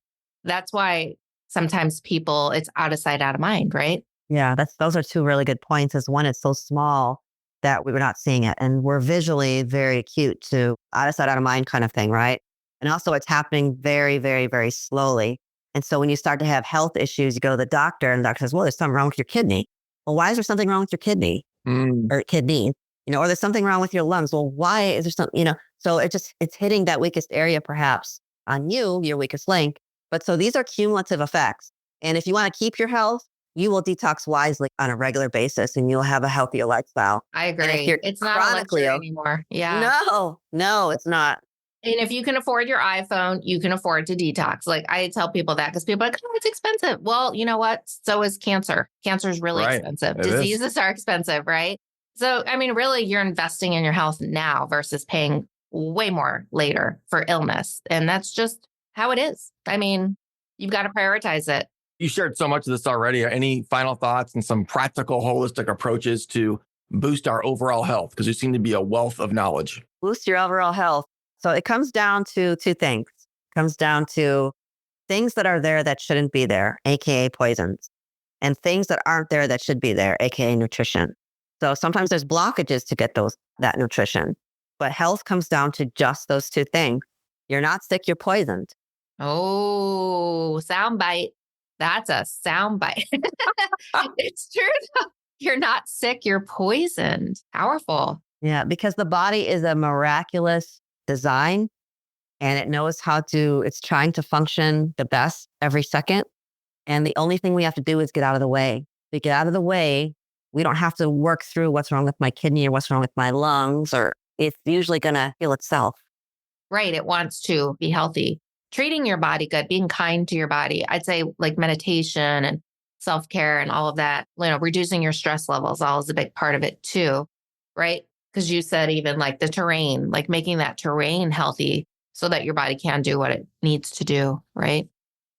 that's why sometimes people, it's out of sight, out of mind, right? Yeah, those are two really good points. Is one, it's so small that we were not seeing it. And we're visually very acute to out of sight, out of mind kind of thing, right? And also it's happening very, very, very slowly. And so when you start to have health issues, you go to the doctor and the doctor says, well, there's something wrong with your kidney. Well, why is there something wrong with your kidney or kidney? Or there's something wrong with your lungs. Well, why is there something, so it's hitting that weakest area perhaps on you, your weakest link. But so these are cumulative effects. And if you want to keep your health, you will detox wisely on a regular basis and you'll have a healthier lifestyle. I agree. It's not chronically a luxury anymore. Yeah. No, it's not. And if you can afford your iPhone, you can afford to detox. Like I tell people that because people are like, oh, it's expensive. Well, you know what? So is cancer. Cancer is really expensive. Diseases are expensive, right? So, I mean, really, you're investing in your health now versus paying way more later for illness. And that's just how it is. I mean, you've got to prioritize it. You shared so much of this already. Any final thoughts and some practical, holistic approaches to boost our overall health? Because you seem to be a wealth of knowledge. Boost your overall health. So it comes down to two things. It comes down to things that are there that shouldn't be there, AKA poisons, and things that aren't there that should be there, AKA nutrition. So sometimes there's blockages to get that nutrition, but health comes down to just those two things. You're not sick, you're poisoned. Oh, soundbite. That's a soundbite. It's true. You're not sick, you're poisoned. Powerful. Yeah, because the body is a miraculous design and it knows it's trying to function the best every second. And the only thing we have to do is get out of the way. We get out of the way, we don't have to work through what's wrong with my kidney or what's wrong with my lungs, or it's usually going to heal itself. Right. It wants to be healthy. Treating your body good, being kind to your body. I'd say like meditation and self-care and all of that, reducing your stress levels all is a big part of it too, right? Because you said even like the terrain, like making that terrain healthy so that your body can do what it needs to do, right?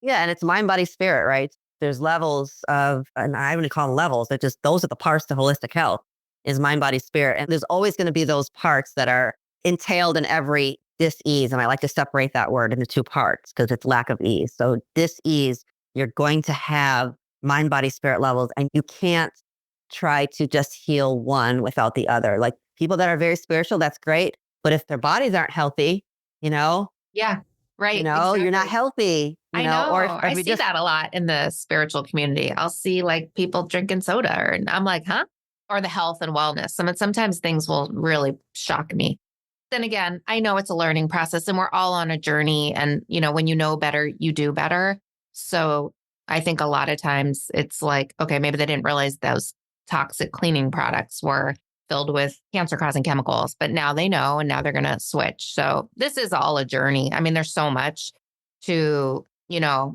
Yeah. And it's mind, body, spirit, right? There's levels of, and I wouldn't call them levels, they're just, those are the parts to holistic health is mind, body, spirit. And there's always going to be those parts that are entailed in every dis-ease. And I like to separate that word into two parts because it's lack of ease. So dis-ease, you're going to have mind, body, spirit levels, and you can't try to just heal one without the other. Like people that are very spiritual, that's great. But if their bodies aren't healthy, you know, Yeah, right. you're not Exactly. healthy, I know. I see that a lot in the spiritual community. I'll see like people drinking soda, and I'm like, huh? Or the health and wellness. I mean, sometimes things will really shock me. Then again, I know it's a learning process and we're all on a journey. And, when you know better, you do better. So I think a lot of times it's like, okay, maybe they didn't realize those toxic cleaning products were filled with cancer causing chemicals, but now they know and now they're going to switch. So this is all a journey. I mean, there's so much to,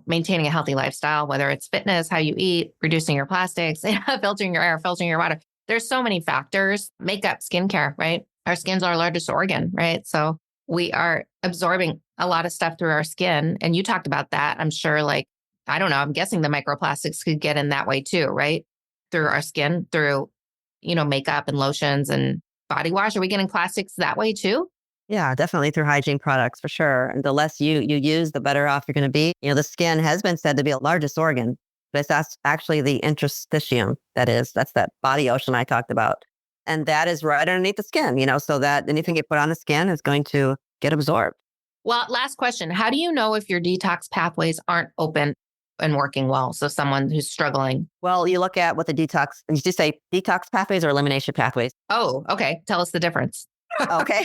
maintaining a healthy lifestyle, whether it's fitness, how you eat, reducing your plastics, filtering your air, filtering your water. There's so many factors, makeup, skincare, right? Our skin's our largest organ, right? So we are absorbing a lot of stuff through our skin. And you talked about that. I'm sure, I don't know, I'm guessing the microplastics could get in that way too, right? Through our skin, through, makeup and lotions and body wash. Are we getting plastics that way too? Yeah, definitely through hygiene products for sure. And the less you use, the better off you're going to be. The skin has been said to be the largest organ, but that's actually the interstitium. That's that body ocean I talked about. And that is right underneath the skin, so that anything you put on the skin is going to get absorbed. Well, last question. How do you know if your detox pathways aren't open and working well? So someone who's struggling. Well, you look at what the detox, did you say detox pathways or elimination pathways? Oh, okay. Tell us the difference. Okay.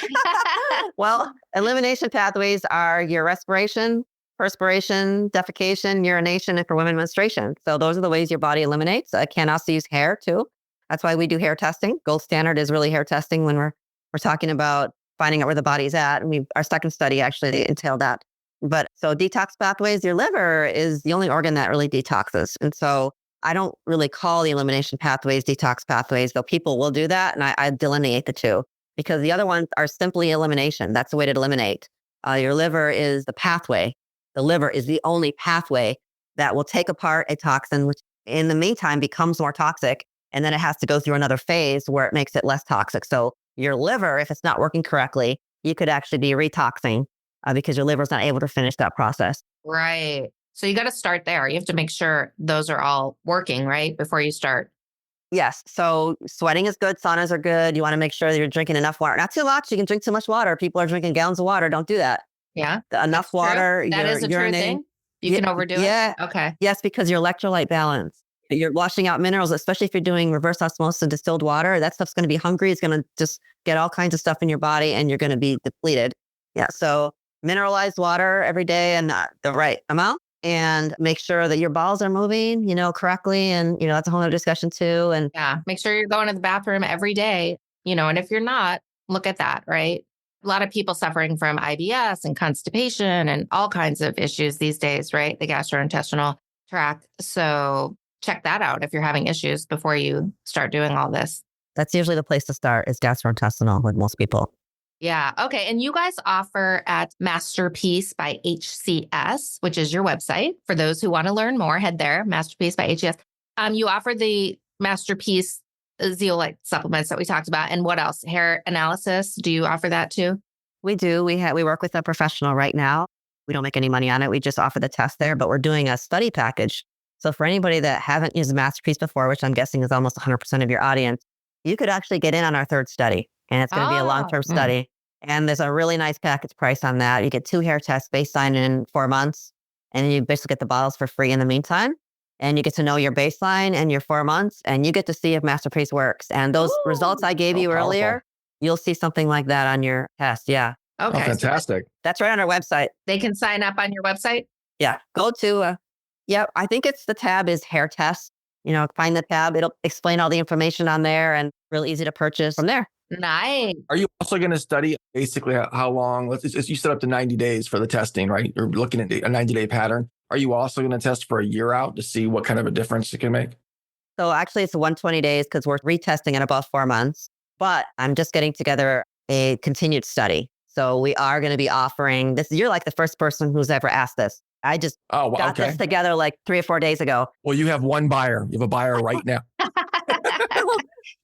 Well, elimination pathways are your respiration, perspiration, defecation, urination, and for women, menstruation. So those are the ways your body eliminates. I can also use hair too. That's why we do hair testing. Gold standard is really hair testing when we're talking about finding out where the body's at. And our second study actually entailed that. But so detox pathways, your liver is the only organ that really detoxes. And so I don't really call the elimination pathways detox pathways, though people will do that. And I delineate the two because the other ones are simply elimination. That's the way to eliminate. Your liver is the pathway. The liver is the only pathway that will take apart a toxin, which in the meantime becomes more toxic. And then it has to go through another phase where it makes it less toxic. So your liver, if it's not working correctly, you could actually be retoxing because your liver's not able to finish that process. Right. So you got to start there. You have to make sure those are all working, right? Before you start. Yes. So sweating is good. Saunas are good. You want to make sure that you're drinking enough water. Not too much. You can drink too much water. People are drinking gallons of water. Don't do that. Yeah. Enough water. That is a true thing. You can overdo it. Yeah. Okay. Yes, because your electrolyte balance. You're washing out minerals, especially if you're doing reverse osmosis and distilled water. That stuff's going to be hungry. It's going to just get all kinds of stuff in your body and you're going to be depleted. Yeah. So mineralized water every day and the right amount. And make sure that your bowels are moving, correctly. And, that's a whole other discussion too. And yeah, make sure you're going to the bathroom every day, and if you're not, look at that, right? A lot of people suffering from IBS and constipation and all kinds of issues these days, right? The gastrointestinal tract. So check that out if you're having issues before you start doing all this. That's usually the place to start is gastrointestinal with most people. Yeah. Okay. And you guys offer at Masterpiece by HCS, which is your website. For those who want to learn more, head there, Masterpiece by HCS. You offer the Masterpiece zeolite supplements that we talked about. And what else? Hair analysis. Do you offer that too? We do. We work with a professional right now. We don't make any money on it. We just offer the test there, but we're doing a study package. So for anybody that haven't used a Masterpiece before, which I'm guessing is almost 100% of your audience, you could actually get in on our third study. And it's going to be a long-term study. And there's a really nice package price on that. You get 2 hair tests baseline in 4 months. And you basically get the bottles for free in the meantime. And you get to know your baseline and your 4 months. And you get to see if Masterpiece works. And those results I gave you earlier, you'll see something like that on your test. Yeah. Okay. Oh, fantastic. That's right on our website. They can sign up on your website? Yeah. Go to, I think it's the tab is hair test. Find the tab. It'll explain all the information on there and real easy to purchase from there. Nice. Are you also going to study basically how long? You set up to 90 days for the testing, right? You're looking at a 90-day pattern. Are you also going to test for a year out to see what kind of a difference it can make? So actually it's 120 days because we're retesting at about 4 months, but I'm just getting together a continued study. So we are going to be offering this. You're like the first person who's ever asked this. I just got this together like 3 or 4 days ago. Well, you have one buyer. You have a buyer right now.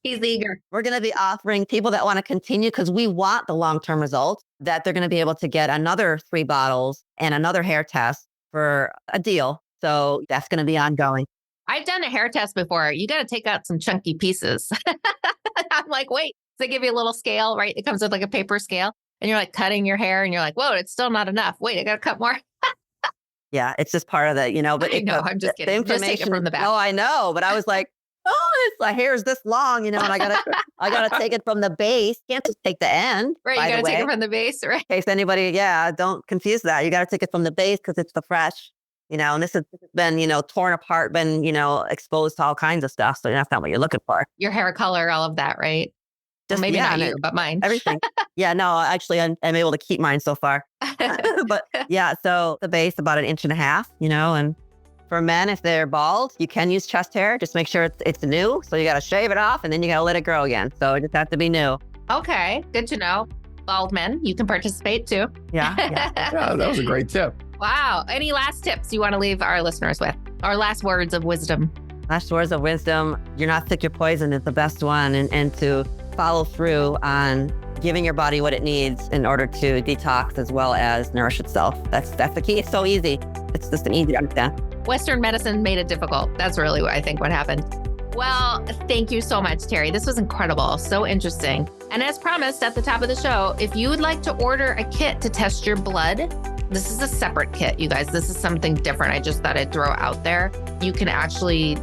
He's eager. We're going to be offering people that want to continue because we want the long-term results, that they're going to be able to get another 3 bottles and another hair test for a deal. So that's going to be ongoing. I've done a hair test before. You got to take out some chunky pieces. I'm like, wait, they give you a little scale, right? It comes with like a paper scale and you're like cutting your hair and you're like, whoa, it's still not enough. Wait, I got to cut more. Yeah, it's just part of the, but I know, I'm just kidding. The information, just take it from the back. Oh, I know. But I was like, my hair is this long, and I gotta take it from the base. Can't just take the end. Right, you gotta take it from the base, right? In case anybody, don't confuse that. You gotta take it from the base because it's the fresh, and this has been, torn apart, been, exposed to all kinds of stuff. So that's not what you're looking for. Your hair color, all of that, right? Just maybe not you, but mine. Everything. Yeah, no, actually, I'm able to keep mine so far. But yeah, so the base about 1.5 inches, and for men, if they're bald, you can use chest hair. Just make sure it's new. So you got to shave it off and then you got to let it grow again. So it just has to be new. Okay, good to know. Bald men, you can participate too. Yeah. Yeah, that was a great tip. Wow. Any last tips you want to leave our listeners with? Our last words of wisdom? Last words of wisdom. You're not sick, you're poison is the best one. And to follow through on giving your body what it needs in order to detox as well as nourish itself. That's the key. It's so easy. It's just an easy to understand. Western medicine made it difficult. That's really what I think what happened. Well, thank you so much, Teri. This was incredible. So interesting. And as promised at the top of the show, if you would like to order a kit to test your blood, this is a separate kit, you guys. This is something different. I just thought I'd throw out there. You can actually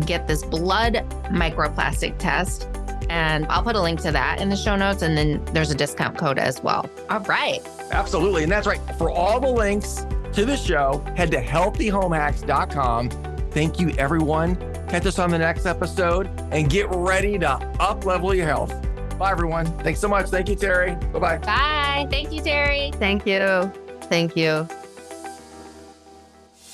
get this blood microplastic test. And I'll put a link to that in the show notes. And then there's a discount code as well. All right. Absolutely. And that's right. For all the links to the show, head to healthyhomehacks.com. Thank you, everyone. Catch us on the next episode and get ready to up-level your health. Bye, everyone. Thanks so much. Thank you, Teri. Bye-bye. Bye. Thank you, Teri. Thank you. Thank you.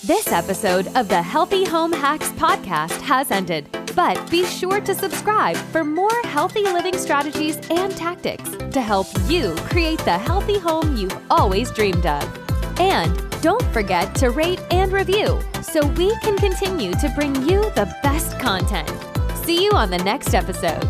This episode of the Healthy Home Hacks podcast has ended, but be sure to subscribe for more healthy living strategies and tactics to help you create the healthy home you've always dreamed of. And don't forget to rate and review so we can continue to bring you the best content. See you on the next episode.